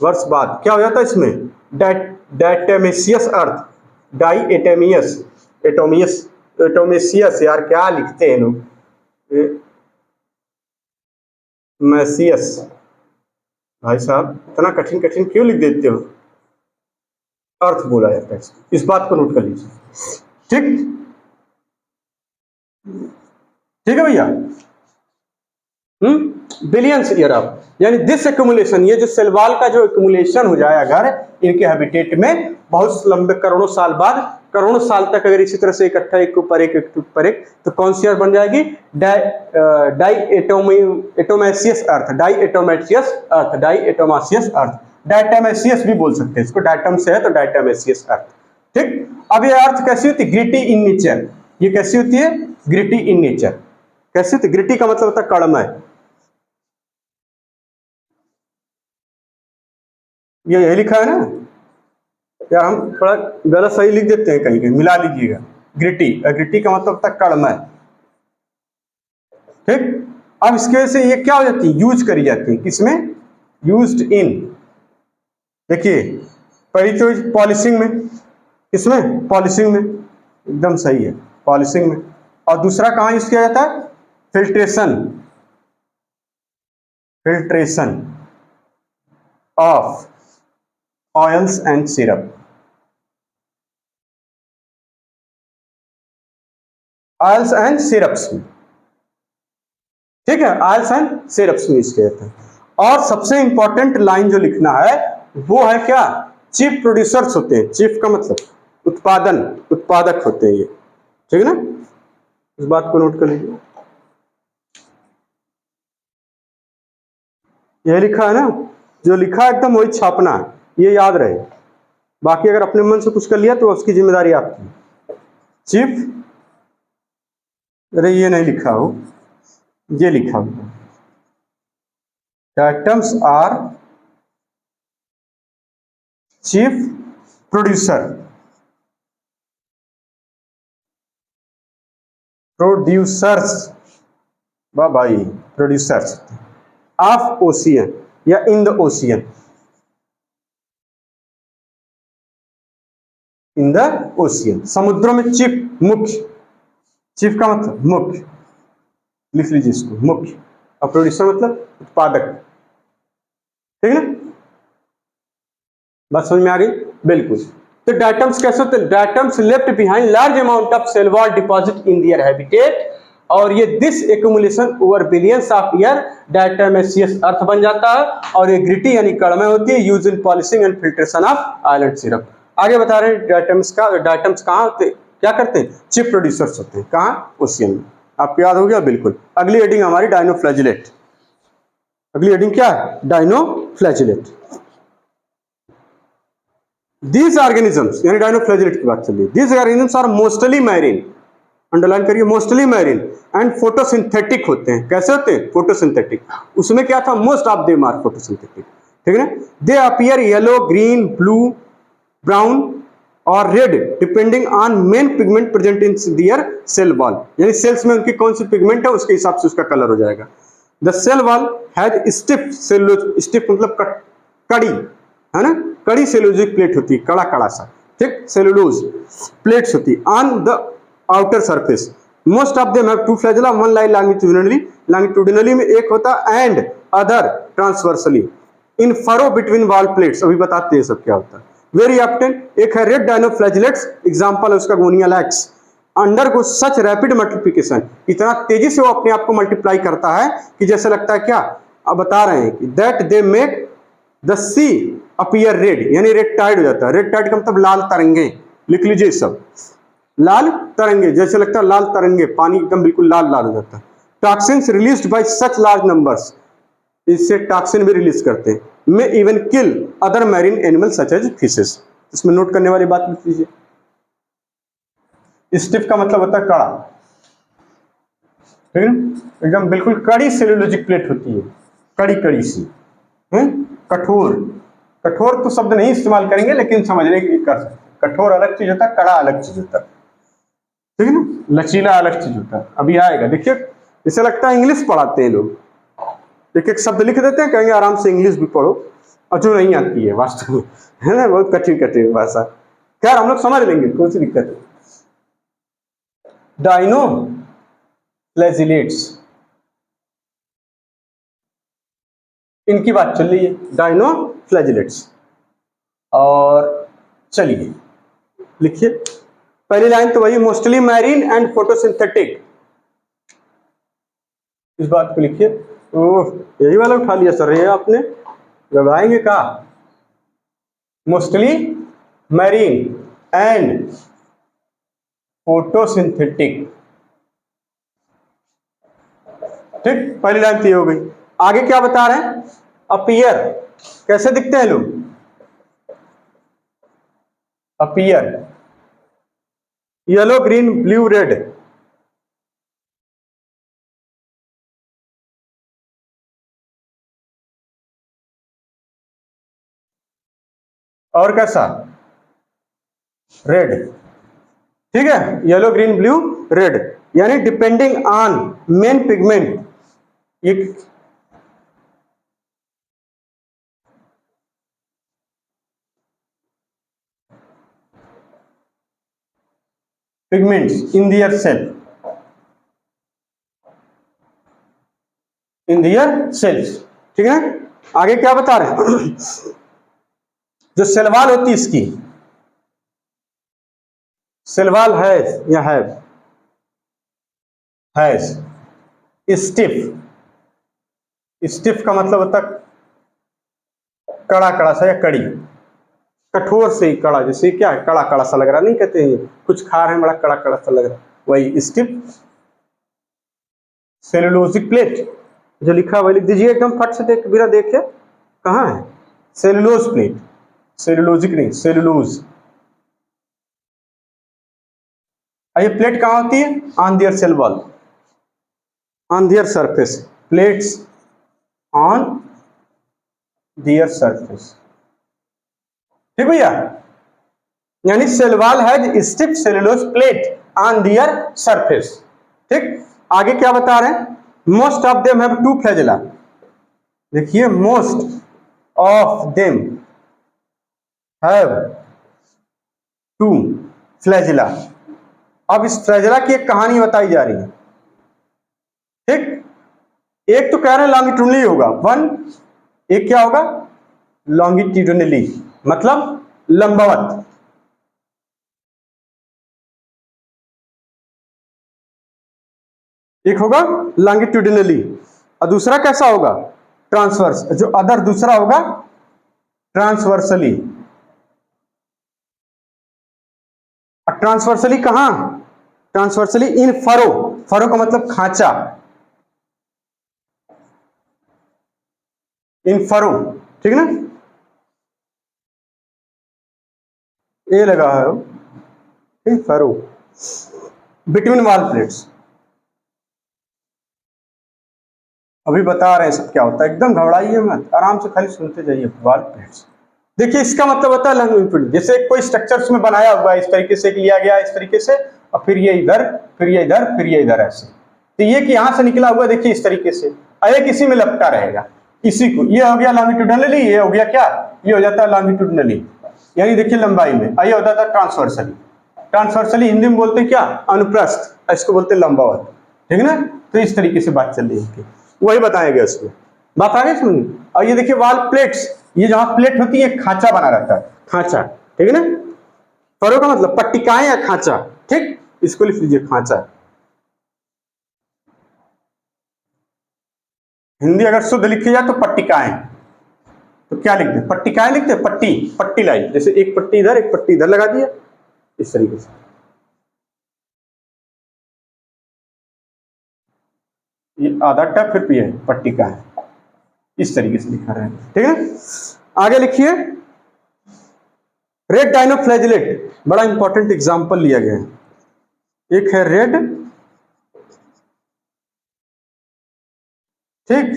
वर्ष बाद क्या हो जाता है इसमें, डायटेमेशियस अर्थ, डाइएटेमियस, एटोमियस, एटोमेशियस, यार क्या लिखते हैं लोग, मैसियस, भाई साहब इतना कठिन कठिन क्यों लिख देते हो, अर्थ बोला जाता है, इस बात को नोट कर लीजिए, ठीक, ठीक है भैया। बिलियंस ईयर ऑफ, यानी दिस एक्यूमुलेशन, ये जो सेलवाल का जो एक्यूमुलेशन हो जाए अगर इनके हैबिटेट में बहुत लंबे करोड़ों साल बाद, करोड़ों साल तक अगर इसी तरह से इकट्ठा एक ऊपर एक के ऊपर एक, तो कौन सी अर्थ बन जाएगी, डाइएटोमेशियस अर्थ, डाइएटोमेशियस अर्थ, डाइएटोमेशियस अर्थ, डायटेमेशियस भी बोल सकते हैं इसको, डायटम से है तो डायटेमेशियस अर्थ, ठीक। अब ये अर्थ कैसी होती है, ग्रिटी इन नेचर, ये कैसी होती है, ग्रिटी इन नेचर, कैसी होती है, ग्रिटी का मतलब होता है कड़मय, ये यही लिखा है ना यार, हम थोड़ा गलत सही लिख देते हैं कहीं कहीं, मिला लीजिएगा, ग्रिटी, ग्रिटी का मतलब होता है कड़मय, ठीक। अब इसके वजह से ये क्या हो जाती है, यूज करी जाती है, किसमें, यूज्ड इन, देखिए पहली चीज पॉलिशिंग में, किसमें, पॉलिशिंग में, एकदम सही है, पॉलिशिंग में। और दूसरा कहाँ यूज किया जाता है, filtration, filtration of oils and syrup, oils and syrups में, ठीक है, ऑयल्स एंड सिरप्स में यूज किया जाता है। और सबसे इंपॉर्टेंट लाइन जो लिखना है वो है क्या, चीफ प्रोड्यूसर्स होते हैं, चीफ का मतलब उत्पादन, उत्पादक होते हैं ये, ठीक है ना, इस बात को नोट कर लीजिए, यह लिखा है ना, जो लिखा है एकदम वही छापना है, ये याद रहे, बाकी अगर अपने मन से कुछ कर लिया तो उसकी जिम्मेदारी आपकी। चीफ, अरे ये नहीं लिखा हो, ये लिखा हो, diatoms are chief producer, producers, वाह भाई, प्रोड्यूसर्स ऑफ ओशियन या in the ocean, in the ocean, समुद्रों में चीफ, मुख्य, चीफ का मतलब मुख्य, लिख लीजिए इसको, मुख्य, और प्रोड्यूसर मतलब उत्पादक, ठीक है ना, बात समझ में आ गई, बिल्कुल। तो डायटम्स कैसे होते हैं, diatoms left behind large amount of cell wall deposit in their habitat, और ये this accumulation over billions of year diatomaceous earth बन जाता है, और ये ग्रिटी यानी कड़मे होती है, use in polishing and filtration of island syrup. आगे बता रहे हैं डायटम्स का, डायटम्स कहाँ होते, क्या करते हैं, चीफ प्रोड्यूसर्स होते हैं, कहाँ, ओशियन में, आपको याद हो गया, बिल्कुल। अगली हेडिंग हमारी डायनोफ्लैजिलेट, अगली हेडिंग क्या है, डायनोफ्लैजिलेट। These organisms, यानी डायनोफ्लैजिलेट की बात चल रही है, these organisms are mostly marine, underline करिए, मोस्टली मैरिन एंड फोटोसिंथेटिक होते हैं, कैसे होते हैं, फोटोसिंथेटिक, उसमें क्या था, most of them are photosynthetic, ठीक है ना, they appear yellow, green, blue, brown और red depending on main pigment present in their cell wall, यानी सेल्स में उनकी कौन सी पिगमेंट है उसके हिसाब से उसका कलर हो जाएगा। The cell wall has stiff cellulose, stiff मतलब कड़ी, है ना, कड़ी सेलुलोजिक प्लेट होती है, कड़ा कड़ा सा, ठीक, सेलुलोज प्लेट्स होती है on the outer surface, most of them have two flagella, one lie longitudinally में एक होता and other transversely in furrow between wall plates. अभी बताते हैं सब क्या होता है। वेरी ऑफ्टन एक है रेड डायनोफ्लैजिलेट्स, एग्जांपल है उसका गोनिया लैक्स, अंडर को सच रैपिड मल्टीप्लिकेशन, इतना तेजी से वो अपने आप को मल्टीप्लाई करता है कि जैसे लगता है क्या, अब बता रहे हैं कि that they make the sea appear red, यानी रेड टाइड हो जाता है। रेड टाइड का मतलब लाल तरंगे, लिख लीजिए सब, लाल तरंगे, जैसे लगता है लाल तरंगे, पानी एकदम बिल्कुल लाल लाल हो जाता है। Toxins released by such large numbers, इससे टॉक्सिन भी रिलीज करते हैं। May even kill other marine animal such as fishes. इसमें नोट करने वाली बात लिख लीजिए। स्टिफ का मतलब होता है कड़ा, ठीक है, एकदम बिल्कुल कड़ी सेलुलोजिक प्लेट होती है, कड़ी कड़ी सी है। कठोर, कठोर तो शब्द नहीं इस्तेमाल करेंगे लेकिन समझने की कर सकते। कठोर अलग चीज होता है, कड़ा अलग चीज होता है, ठीक है ना, लचीला अलग चीज होता है। अभी आएगा, देखिए इसे लगता है इंग्लिश पढ़ाते हैं लोग, एक एक शब्द लिख देते हैं, कहेंगे आराम से इंग्लिश भी पढ़ो, और जो नहीं आती है वास्तव में, है ना, बहुत कठिन कठिन भाषा। खैर हम लोग समझ लेंगे, कोई सी दिक्कत है। डायनोफ्लैजिलेट्स, इनकी बात चल रही है, डायनोफ्लैजिलेट्स। और चलिए लिखिए, पहली लाइन तो वही, मोस्टली मैरीन एंड फोटोसिंथेटिक, इस बात को लिखिए। ओह, यही वाला उठा लिया सर ये आपने, लगाएंगे का, मोस्टली मैरीन एंड फोटोसिंथेटिक, ठीक, पहली लाइन तो हो गई। आगे क्या बता रहे हैं, अपीयर, कैसे दिखते हैं लोग, appear, yellow green blue red, और कैसा, रेड, ठीक है, येलो ग्रीन ब्लू रेड, यानी डिपेंडिंग ऑन मेन पिगमेंट। ये pigments in their cell, in their cells, ठीक है। आगे क्या बता रहे हैं, जो सेलवाल होती है इसकी, सेलवाल है या हैज स्टिफ, स्टिफ का मतलब होता है कड़ा कड़ा सा या कड़ी, कठोर से ही कड़ा, जैसे क्या है, कड़ा कड़ा सा लग रहा, नहीं कहते हैं कुछ खा रहे हैं बड़ा कड़ा कड़ा सा लग रहा, वही स्टिफ सेलुलोजिक प्लेट, जो लिखा है वही लिख दीजिए एकदम फट से, देख बिना देखे, कहाँ है, सेलुलोज प्लेट, सेलुलोजिक नहीं, सेलुलोज। ये प्लेट कहाँ होती है, on their cell wall, on their surface, plates on their surface, ठीक भैया, यानी cell wall has stiff cellulose plate on their surface, ठीक। आगे क्या बता रहे हैं, most of them have two flagella, देखिए most of them have two flagella. अब इस फ्लैजेला की एक कहानी बताई जा रही है, ठीक। एक तो कह रहे हैं लॉन्गिट्यूडनली होगा, वन, एक क्या होगा, लॉन्गिट्यूडनली मतलब लंबवत, एक होगा लॉन्गिट्यूडनली, और दूसरा कैसा होगा, ट्रांसवर्स, जो अदर दूसरा होगा ट्रांसवर्सली। ट्रांसवर्सली कहां, ट्रांसवर्सली इन फरो, फरो का मतलब खांचा, इन फरो, ठीक है ना, ये लगा है इन फरो बिटवीन वॉल प्लेट्स। अभी बता रहे हैं सब क्या होता है, एकदम घबराइए मत, आराम से खाली सुनते जाइए। वॉल प्लेट्स, देखिए इसका मतलब होता है लॉन्गिट्यूड, जैसे कोई स्ट्रक्चर्स में बनाया हुआ है इस तरीके से, लिया गया इस तरीके से, और फिर ये इधर, फिर ये इधर, फिर ये इधर, ऐसे। तो ये कि यहां से निकला हुआ देखिए इस तरीके से, एक इसी में लपटा रहेगा, इसी को, ये हो गया लॉन्गिट्यूडनली, ये हो गया क्या, ये हो जाता है लॉन्गिट्यूडनली, यानी देखिए लंबाई में। ये होता था ट्रांसवर्सली, ट्रांसवर्सली हिंदी में बोलते हैं क्या, अनुप्रस्थ, इसको बोलते हैं लंबावत, ठीक है ना। तो इस तरीके से बात चल रही है, वही बताया गया उसमें। बात आ गई समझ। और ये देखिए वाल प्लेट्स, ये जहां प्लेट होती है खांचा बना रहता है, खांचा, ठीक है ना। फरो का मतलब पट्टिकाएं या खांचा, ठीक, इसको लिख लीजिए खांचा। हिंदी अगर शुद्ध लिखी जाए तो पट्टिकाएं, तो क्या लिखते हैं, पट्टिकाएं लिखते हैं, पट्टी, पट्टी लाइन, जैसे एक पट्टी इधर एक पट्टी इधर लगा दिया, इस तरीके से। ये आधा टप फिर पिए पट्टिका है, इस तरीके से लिखा रहे हैं, ठीक है। आगे लिखिए रेड डायनोफ्लैजिलेट, बड़ा इंपॉर्टेंट एग्जांपल लिया गया है। एक है रेड, ठीक,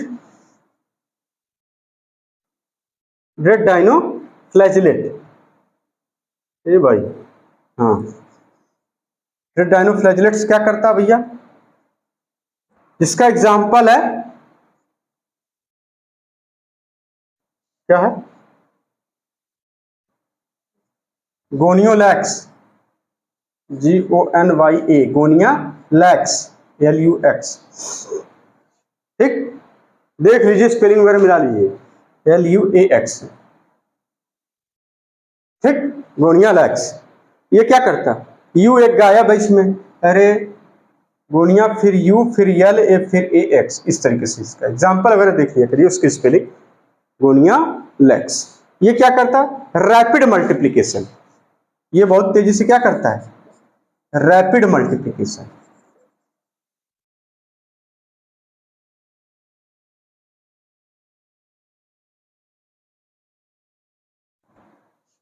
रेड डायनोफ्लैजिलेट, ए भाई, हाँ, रेड डायनोफ्लैजिलेट्स क्या करता है भैया, इसका एग्जांपल है, क्या है, गोनियोलैक्स, GONYA, गोनिया लैक्स, LUX, ठीक, देख लीजिए स्पेलिंग वगैरह मिला लीजिए, LUAX, ठीक, गोनिया लैक्स। ये क्या करता, यू एक गायब है इसमें, अरे गोनिया फिर यू फिर यल ए फिर AX, इस तरीके से इसका एग्जांपल अगर देख लिया करिए उसकी स्पेलिंग, गोनिया लैक्स। ये क्या करता, रैपिड मल्टीप्लीकेशन, ये बहुत तेजी से क्या करता है, रैपिड मल्टीप्लीकेशन।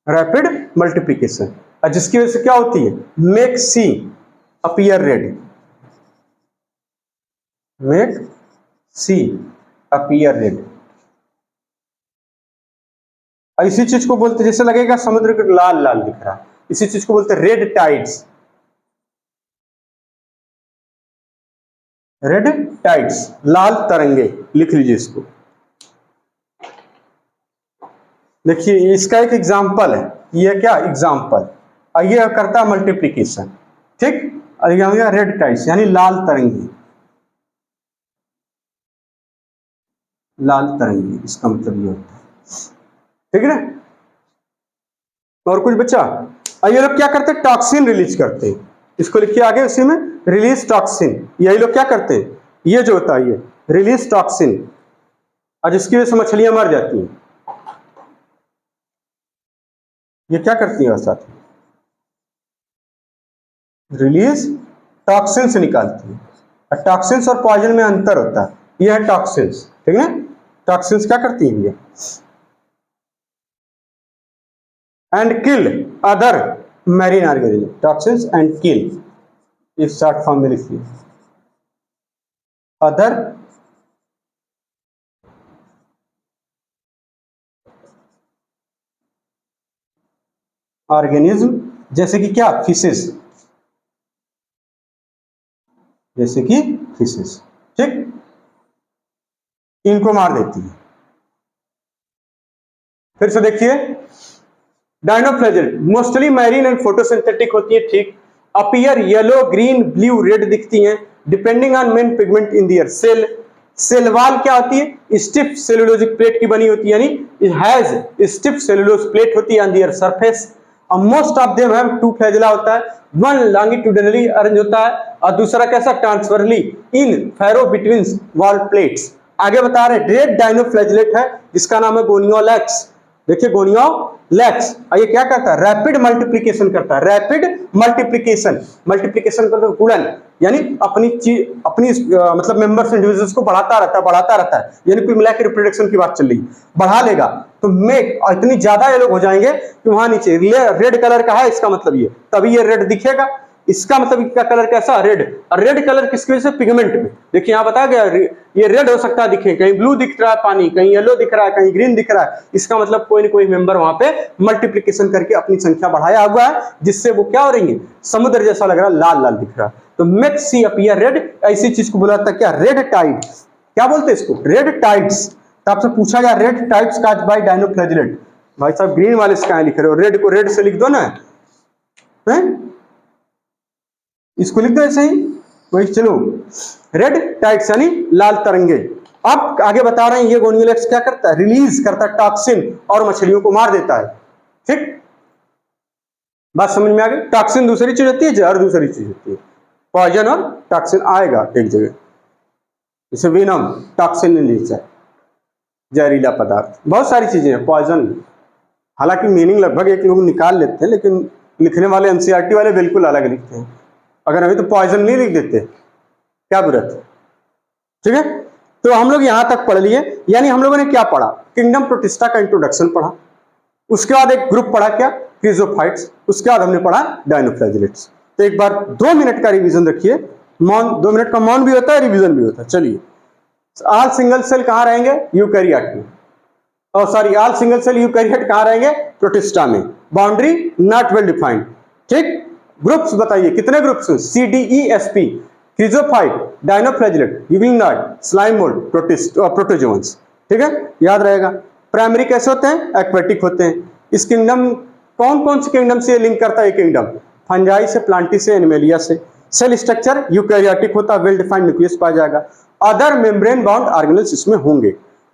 रैपिड मल्टीप्लीकेशन, और जिसकी वजह से क्या होती है, मेक सी अपीयर रेड, मेक सी अपीयर रेड। इसी चीज को बोलते, जैसे लगेगा समुद्र का लाल लाल दिख रहा है, इसी चीज को बोलते रेड टाइड्स, रेड टाइड्स, लाल तरंगे, लिख लीजिए इसको। देखिए इसका एक एग्जांपल है, ये क्या एग्जांपल, और ये करता है मल्टीप्लीकेशन, ठीक, और ये हो गया रेड टाइड्स यानी लाल तरंगी, लाल तरंगी, इसका मतलब ये होता है, ठीक है ना। और कुछ बच्चा, ये लोग क्या करते हैं, टॉक्सिन रिलीज करते हैं, इसको लिखिए आगे उसी में, रिलीज टॉक्सिन, यही लोग क्या करते हैं, ये जो होता है ये रिलीज टॉक्सिन, और जिसकी वजह से मछलियां मर जाती हैं, ये क्या करती है साथ, रिलीज टॉक्सिन से निकालती है। टॉक्सिन्स और पॉइजन में अंतर होता है, ये है टॉक्सिन्स, ठीक है। टॉक्सिन्स क्या करती है ये, and kill other marine organism, toxins and kill, इस शॉर्ट फॉर्म में लिखिए, अदर ऑर्गेनिज्म, जैसे कि क्या, फिशेस, जैसे कि फिशेस, ठीक, इनको मार देती है। फिर से देखिए dinoflagellate mostly marine and photosynthetic होती है, ठीक, appear yellow green blue red दिखती हैं, depending on main pigment in their cell. Cell wall क्या होती है, स्टिफ सेलुलोजिक प्लेट की बनी होती है, यानी हैज स्टिफ सेलुलोज प्लेट होती है on their surface. Most of them have two flagella होता है, वन लॉन्गिट्यूडिनली अरेंज होता है और दूसरा कैसा, ट्रांसफरली इन फैरो बिटवीन वॉल प्लेट्स। आगे बता रहे रेड डायनोफ्लैजिलेट है जिसका नाम है गोनियोलैक्स, देखिए गोनियोलैक्स, ये क्या करता है, रैपिड मल्टीप्लिकेशन करता है, रैपिड मल्टीप्लिकेशन, मल्टीप्लिकेशन करता है गुणन, यानी अपनी चीज अपनी मतलब मेंबर्स इंडिविजुअल्स को बढ़ाता रहता है, बढ़ाता रहता है, यानी कुल मिलाकर रिप्रोडक्शन की बात चल रही, बढ़ा लेगा तो मेक, इतनी ज्यादा ये लोग हो जाएंगे कि वहां नीचे रेड कलर का है, इसका मतलब ये तभी ये रेड दिखेगा, इसका मतलब इसका कलर कैसा, रेड, और रेड कलर किसकी वजह से, पिगमेंट में, देखिए यहां बताया गया ये रेड हो सकता है, दिखे कहीं ब्लू दिख रहा है पानी, कहीं येलो दिख रहा है, कहीं ग्रीन दिख रहा है, इसका मतलब कोई ना कोई मेंबर वहां पे मल्टीप्लिकेशन करके अपनी संख्या बढ़ाया हुआ है, जिससे वो क्या हो रही है, समुद्र जैसा लग रहा है, लाल लाल दिख रहा है। तो मेक सी अपीयर रेड, ऐसी चीज को बोला जाता है क्या, रेड टाइड, क्या बोलते हैं इसको, रेड टाइड्स। तो आपसे पूछा गया red tides cause by dinoflagellate, भाई साहब ग्रीन वाले से कहां लिख रहे हो, रेड को रेड से लिख दो ना, है? इसको लिख दो ऐसे ही, वही चलो, रेड टाइड्स यानी लाल तरंगे। अब आगे बता रहे हैं ये गोनियोलेक्स क्या करता है, रिलीज करता है टॉक्सिन और मछलियों को मार देता है। ठीक, बात समझ में आ गई। टॉक्सिन दूसरी चीज होती है, जहर दूसरी चीज होती है। पॉइजन और टॉक्सिन आएगा एक जगह, जैसे विनम टॉक्सिन इन नेचर, जहरीला पदार्थ, बहुत सारी चीजें हैं पॉइजन। हालांकि मीनिंग लगभग एक लोग निकाल लेते हैं, लेकिन लिखने वाले एनसीईआरटी वाले बिल्कुल अलग लिखते हैं। अगर अभी तो पॉइजन नहीं लिख देते, क्या बुरत। ठीक है, तो हम लोग यहां तक पढ़ लिए। यानी हम लोगों ने क्या पढ़ा, किंगडम प्रोटिस्टा का इंट्रोडक्शन पढ़ा, उसके बाद एक ग्रुप पढ़ा क्या, क्रिजोफाइट्स, उसके बाद हमने पढ़ा डायनोफ्लैजिलेट्स। तो एक बार 2 मिनट का रिवीजन रखिए, मौन 2 मिनट का मौन भी होता है, रिवीजन भी होता है। चलिए, ऑल सिंगल सेल कहां रहेंगे, यूकैरियोट में। Sorry, all single cell eukaryote कहां रहेंगे, प्रोटिस्टा में। Boundary not well defined. ठीक, ग्रुप्स बताइए कितने groups, CDESP, chrysophyte, dinoflagellate, euglenoid, slime mould, protozoans. ठीक है, याद रहेगा। प्राइमरी कैसे होते हैं, एक्वेटिक होते हैं। इस किंगडम, कौन कौन से किंगडम से लिंक करता है ये किंगडम, फंजाई से, प्लांटी से, एनिमेलिया से। सेल स्ट्रक्चर यूकैरियोटिक होता है, वेल डिफाइंड न्यूक्लियस पाया जाएगा। अदर मेम्ब्रेन बाउंड ऑर्गेनेल्स इसमें होंगे,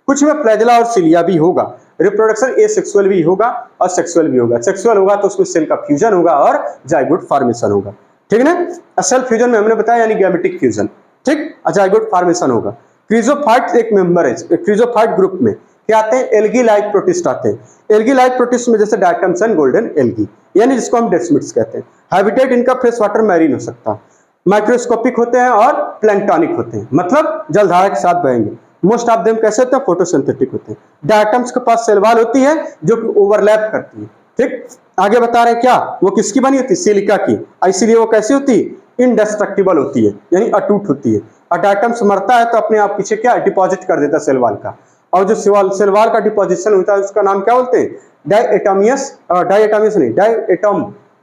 कुछ में फ्लैजेला और सिलिया भी होगा। रिप्रोडक्शन एसेक्सुअल भी होगा और सेक्सुअल भी होगा। सेक्सुअल होगा तो उसमें सेल का फ्यूजन होगा और जाइगोट फॉर्मेशन होगा। ठीक है ना, सेल फ्यूजन में हमने बताया यानी गैमेटिक फ्यूजन। ठीक, जाइगोट फॉर्मेशन होगा। क्रिजोफाइट एक मेंबर है, क्रिजोफाइट ग्रुप में क्या आते हैं, एल्गी लाइक प्रोटिस्ट आते हैं। एल्गी लाइक प्रोटिस्ट में जैसे डायटम्स एंड गोल्डन एल्गी, यानी जिसको हम डेस्मिड्स कहते हैं। हैबिटेट इनका फ्रेश वाटर मैरीन हो सकता है। माइक्रोस्कोपिक होते हैं और प्लैंक्टोनिक होते हैं, मतलब जलधारा के साथ बहेंगे। मोस्ट ऑफ देम कैसे होते हैं, फोटोसिंथेटिक होते हैं। डायटम्स के पास सेल वॉल होती है जो कि ओवरलैप करती है। ठीक, आगे बता रहे हैं क्या, वो किसकी बनी होती है, सिलिका की। इसीलिए वो कैसी होती है, इनडेस्ट्रक्टिबल होती है, यानी अटूट होती है। और डायटम्स मरता है तो अपने आप पीछे क्या डिपॉजिट कर देता है सेल वॉल का। और जो सेल वॉल का डिपॉजिशन होता है उसका नाम क्या बोलते हैं, डायएटोमियस, डायएटोमियस नहीं,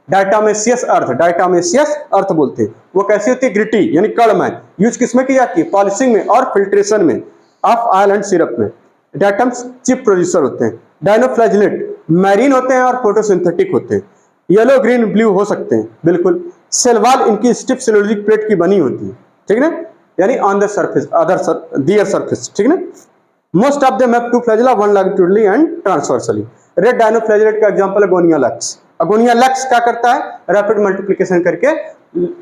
डायटोमेसियस अर्थ, डायटोमेसियस अर्थ बोलते हैं। वो कैसी होती है, ग्रिटी यानी कड़मय। यूज किसमें की जाती है, पॉलिशिंग में और फिल्ट्रेशन में ऑफ ऑयल एंड सिरप में। डायटम्स चिप प्रोड्यूसर होते हैं। डायनोफ्लैजिलेट मैरीन होते हैं और फोटोसिंथेटिक होते हैं। येलो, ग्रीन, ब्लू हो सकते हैं, बिल्कुल। सेल वॉल इनकी स्टिफ सेलुलोजिक प्लेट की बनी होती है। ठीक है ना, यानी on the surface, their surface. ठीक है ना, most of them have 2 flagella, 1 longitudinally and transversely. Red dinoflagellate का एग्जांपल है गोनियोलेक्स। गोनियोलेक्स क्या करता है, रैपिड मल्टीप्लिकेशन करके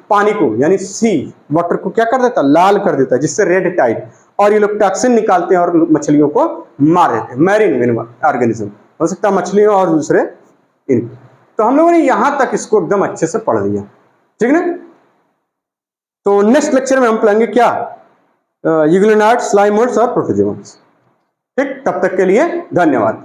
पानी को यानी सी वाटर को क्या कर देता है, लाल कर देता है, जिससे रेड टाइड। और ये लोग टॉक्सिन निकालते हैं और मछलियों को मार देते हैं। मैरीन ऑर्गेनिज्म हो सकता है, मछलियों और दूसरे इन। तो हम लोगों ने यहां तक इसको एकदम अच्छे से पढ़ लिया। ठीक है ना, तो नेक्स्ट लेक्चर में हम पढ़ेंगे क्या, यूग्लिनॉइड, स्लाइम मोल्ड्स और प्रोटोजोन्स। ठीक, तब तक के लिए धन्यवाद।